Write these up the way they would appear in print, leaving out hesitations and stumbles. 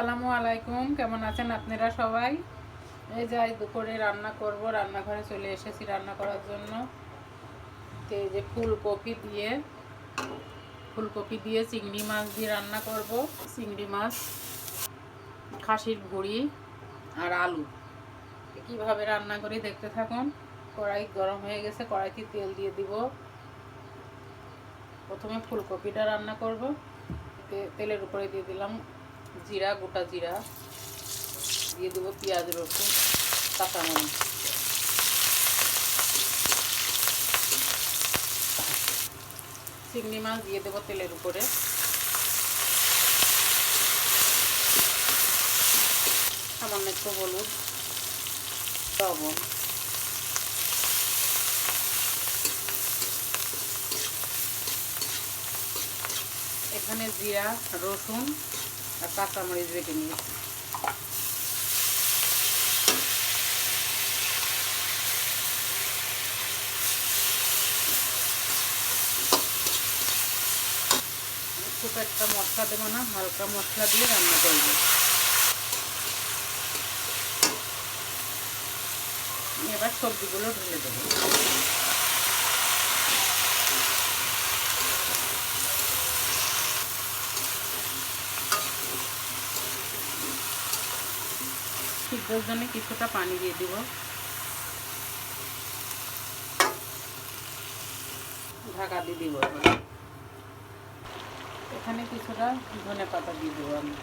আসসালামু আলাইকুম, কেমন আছেন আপনারা সবাই? এই যে আজ দুপুরে রান্না করব, রান্নাঘরে চলে এসেছি রান্না করার জন্য। তো এই যে ফুলকপি দিয়ে চিংড়ি মাছ দিয়ে রান্না করব। চিংড়ি মাছ, খাসির ভুঁড়ি আর আলু। কিভাবে রান্না করি দেখতে থাকুন। কড়াই গরম হয়ে গেছে, কড়াইতে তেল দিয়ে দিব। প্রথমে ফুলকপিটা রান্না করব। তেলের উপরে দিয়ে দিলাম জিরা, গোটা জিরা, দিয়ে দেবো পেঁয়াজ, রসুন, কাঁচামরিচ, চিংড়ি মাছ দিয়ে দেবো তেলের উপরে। সামান্য একটু হলুদ, লবণ, এখানে জিরা, রসুন আর কাঁচামরিচ বেটে নিয়েছি। খুব একটা মশলা দেবো না, হালকা মশলা দিয়ে রান্না করব। এবার সবজিগুলো ঢেলে দেবো। সিদ্ধর জন্য কিছুটা পানি দিয়ে দিব। ঢাকা দিয়ে দিব। এখানে কিছুটা ধনে পাতা দিয়ে দেবো আমি।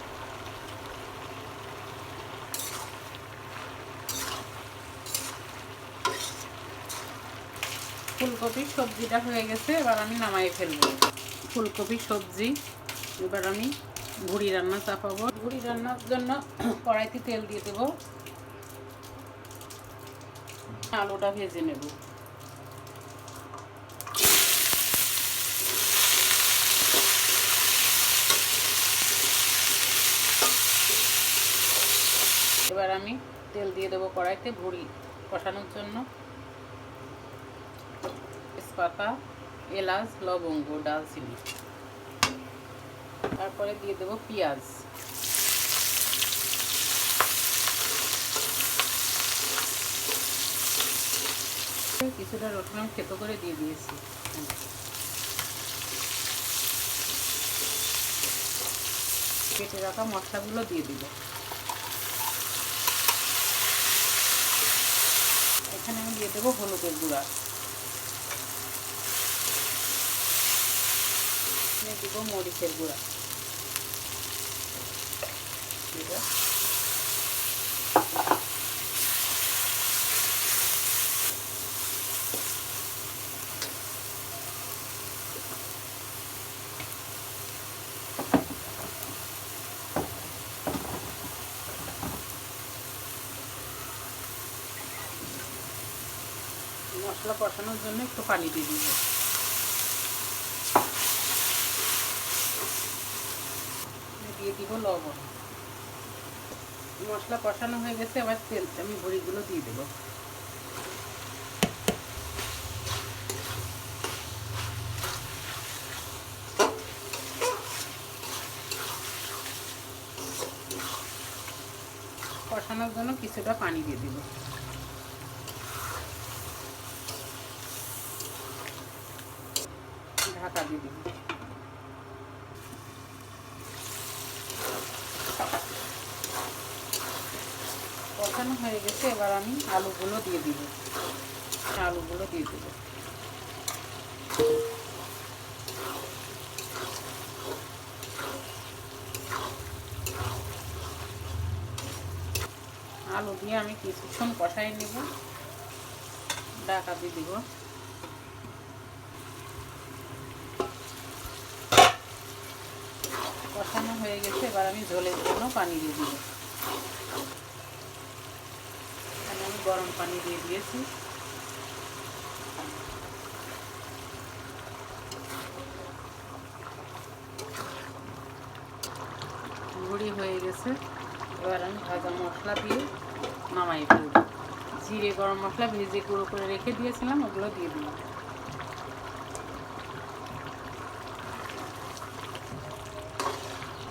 ফুলকপির সবজিটা হয়ে গেছে, এবার আমি নামাই ফেলবো। ফুলকপি সবজি এবার আমি ভুঁড়ি রান্না চাপাবো। ভুঁড়ি রান্নার জন্য কড়াইতে তেল দিয়ে দেবো। আলুটা ভেজে নেব। এবার আমি তেল দিয়ে দেবো কড়াইতে ভুঁড়ি কষানোর জন্য। তেজপাতা, এলাচ, লবঙ্গ, দারচিনি, তারপরে দিয়ে দেবো পেঁয়াজ। কিছুটা রসুন আমি থেতো করে দিয়ে দিয়েছি। কেটে রাখা মশলাগুলো দিয়ে দিব। এখানে আমি দিয়ে দেবো হলুদের গুঁড়া, দিব মরিচের গুঁড়া, মশলা কষানোর জন্য একটু পানি দিয়ে দিব। দিয়ে দিব লবণ। মশলা কষানো হয়ে গেছে, এবার আমি ভুঁড়িগুলো দিয়ে দেবো। কষানোর জন্য কিছুটা পানি দিয়ে দিব। ঢাকা দিয়ে দিব। কষানো হয়ে গেছে, এবার আমি আলুগুলো দিয়ে দিব। আলুগুলো দিয়ে দেব। আলু দিয়ে আমি কিছুক্ষণ কষাই নেব। ঢাকা দিয়ে দিব। কষানো হয়ে গেছে, এবার আমি ঝোলের জন্য পানি দিয়ে দিব। এখানে আমি গরম পানি দিয়ে দিয়েছি। ভুঁড়ি হয়ে গেছে, এবার আমি ভাজা মশলা দিয়ে নামাই ফেলব। জিরে, গরম মশলা ভেজে গুঁড়ো করে রেখে দিয়েছিলাম, ওগুলো দিয়ে দিলাম।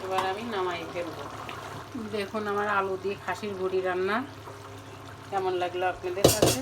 এবার আমি নামাই ফেলব। দেখুন আমার আলু দিয়ে খাসির ভুড়ি রান্না কেমন লাগলো আপনাদের কাছে।